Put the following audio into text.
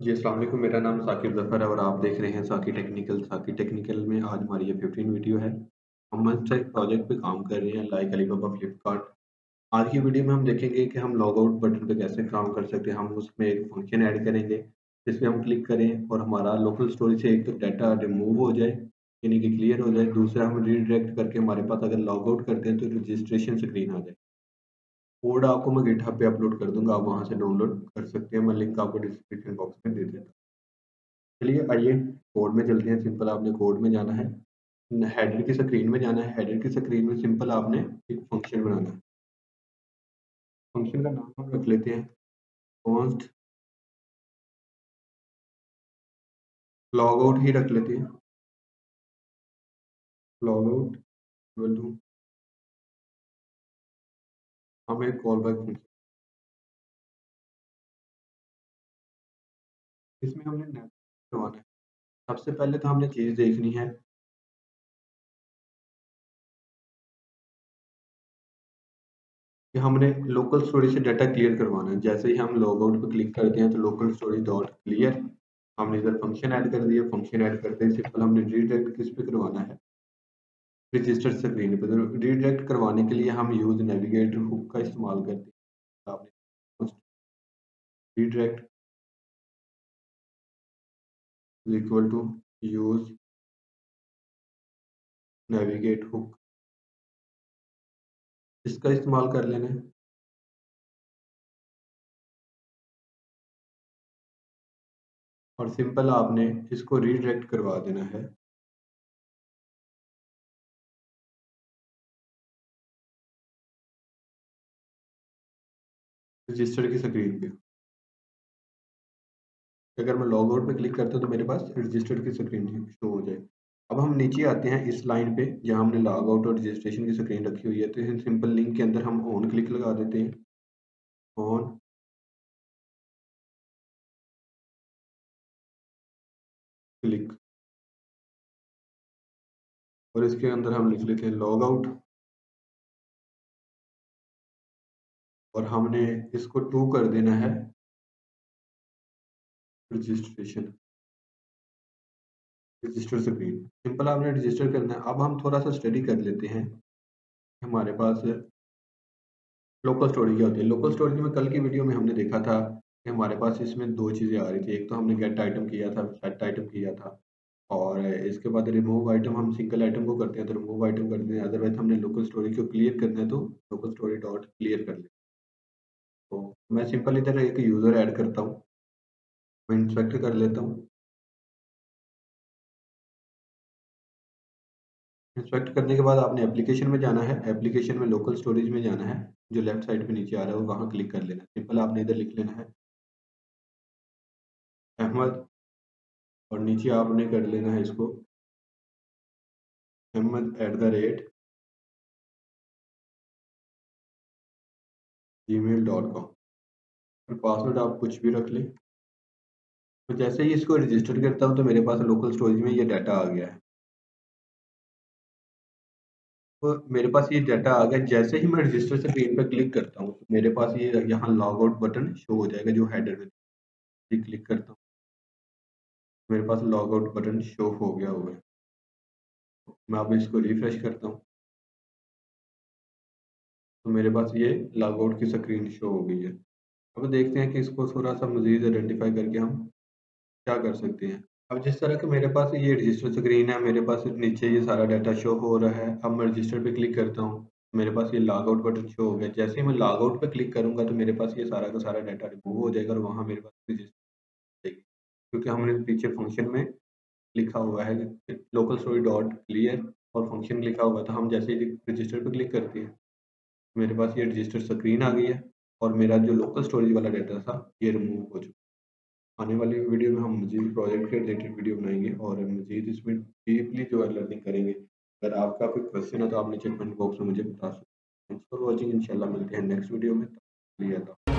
जी, अस्सलाम वालेकुम। मेरा नाम साकिब ज़फ़र है और आप देख रहे हैं साकी टेक्निकल। साकी टेक्निकल में आज हमारी ये 15 वीडियो है। हम आज एक प्रोजेक्ट पे काम कर रहे हैं लाइक अलीबाबा, फ्लिपकार्ट। आज की वीडियो में हम देखेंगे कि हम लॉग आउट बटन पे कैसे काम कर सकते हैं। हम उसमें एक फ़ंक्शन ऐड करेंगे, जिसपे हम क्लिक करें और हमारा लोकल स्टोरेज से एक तो डाटा रिमूव हो जाए, यानी कि क्लियर हो जाए। दूसरा हम रीडायरेक्ट करके हमारे पास अगर लॉग आउट करते हैं तो रजिस्ट्रेशन स्क्रीन आ जाए। कोड आपको मैं गिटहब पे अपलोड कर दूँगा, आप वहाँ से डाउनलोड कर सकते हैं। मैं लिंक आपको डिस्क्रिप्शन बॉक्स में दे देता हूँ। चलिए आइए कोड में चलते हैं। सिंपल आपने कोड में जाना है, हेडर की स्क्रीन में जाना है। हेडर की स्क्रीन में सिंपल आपने एक फंक्शन बनाना है। फंक्शन का नाम हम रख लेते हैं कॉन्स्ट लॉग आउट ही रख लेते हैं। लॉग आउट इक्वल टू हम एक कॉल बैक फंक्शन, इसमें हमने नेट करवाना है। सबसे पहले तो हमने चीज़ देखनी है कि हमने लोकल स्टोरेज से डाटा क्लियर करवाना है। जैसे ही हम लॉग आउट पे क्लिक करते हैं तो लोकल स्टोरेज डॉट क्लियर, हमने इधर फंक्शन ऐड कर दिया। फंक्शन ऐड करते ही सिंपल हमने रीडायरेक्ट किस पे करवाना है, रजिस्टर स्क्रीन पे। तो रीडायरेक्ट करवाने के लिए हम यूज नेविगेटर हुक का इस्तेमाल करते हैं। आपने redirect equal to use navigate hook, इसका इस्तेमाल कर लेना है। और सिंपल आपने इसको रीडायरेक्ट करवा देना है रजिस्टर की स्क्रीन पे। अगर मैं लॉग आउट पे क्लिक करता हूँ तो मेरे पास रजिस्टर की स्क्रीन शो हो जाए। अब हम नीचे आते हैं इस लाइन पे जहाँ हमने लॉग आउट और रजिस्ट्रेशन की स्क्रीन रखी हुई है। तो सिंपल लिंक के अंदर हम ऑन क्लिक लगा देते हैं। ऑन क्लिक, और इसके अंदर हम लिख लेते हैं लॉग आउट, और हमने इसको टू कर देना है रजिस्ट्रेशन, रजिस्टर स्क्रीन। सिंपल आपने रजिस्टर करना है। अब हम थोड़ा सा स्टडी कर लेते हैं। हमारे पास लोकल स्टोरेज क्या होती है। लोकल स्टोरेज में कल की वीडियो में हमने देखा था कि हमारे पास इसमें दो चीज़ें आ रही थी। एक तो हमने गेट आइटम किया था, सेट आइटम किया था, और इसके बाद रिमूव आइटम। हम सिंगल आइटम को करते हैं तो रिमूव आइटम करते हैं। अदरवाइज हमने लोकल स्टोरेज को क्लियर करना है तो लोकल स्टोरेज डॉट क्लियर कर लेते हैं। तो मैं सिंपल इधर एक यूज़र ऐड करता हूँ, मैं इंस्पेक्ट कर लेता हूँ। इंस्पेक्ट करने के बाद आपने एप्लीकेशन में जाना है। एप्लीकेशन में लोकल स्टोरेज में जाना है, जो लेफ्ट साइड पे नीचे आ रहा है वहाँ क्लिक कर लेना है। सिंपल आपने इधर लिख लेना है अहमद, और नीचे आपने कर लेना है इसको Ahmad at the rate gmail.com, और पासवर्ड आप कुछ भी रख लें। तो जैसे ही इसको रजिस्टर करता हूँ तो मेरे पास लोकल स्टोरेज में ये डाटा आ गया है। तो मेरे पास ये डाटा आ गया। जैसे ही मैं रजिस्टर स्क्रीन पर क्लिक करता हूँ तो मेरे पास ये यहाँ लॉग आउट बटन शो हो जाएगा जो हेडर में। ये क्लिक करता हूँ, मेरे पास लॉग आउट बटन शो हो गया हुआ है। मैं अब इसको रिफ्रेश करता हूँ तो मेरे पास ये लॉग आउट की स्क्रीन शो हो गई है। अब देखते हैं कि इसको थोड़ा-सा मज़ीद आइडेंटिफ़ाई करके हम क्या कर सकते हैं। अब जिस तरह के मेरे पास ये रजिस्टर स्क्रीन है, मेरे पास नीचे ये सारा डाटा शो हो रहा है। अब मैं रजिस्टर पे क्लिक करता हूँ, मेरे पास ये लॉग आउट बटन शो हो गया। जैसे ही मैं लॉग आउट पे क्लिक करूँगा तो मेरे पास ये सारा का सारा डाटा रिमूव हो जाएगा और वहाँ मेरे पास रजिस्टर जाएगी। क्योंकि हमने पीछे फंक्शन में लिखा हुआ है कि लोकल स्टोरेज डॉट क्लियर, और फंक्शन लिखा हुआ था। हम जैसे ही रजिस्टर पे क्लिक करते हैं, मेरे पास ये रजिस्टर स्क्रीन आ गई है और मेरा जो लोकल स्टोरेज वाला डाटा था, ये रिमूव हो चुका है। आने वाली वीडियो में हम मज़ीद प्रोजेक्ट के रिलेटेड वीडियो बनाएँगे और मज़ीद इसमें डीपली जो है लर्निंग करेंगे। अगर आपका कोई क्वेश्चन है तो आप नीचे कमेंट बॉक्स में मुझे बता सकते हैं। Thanks for watching. इंशाल्लाह मिलते हैं नेक्स्ट वीडियो में। तब तक के लिए अल्लाह।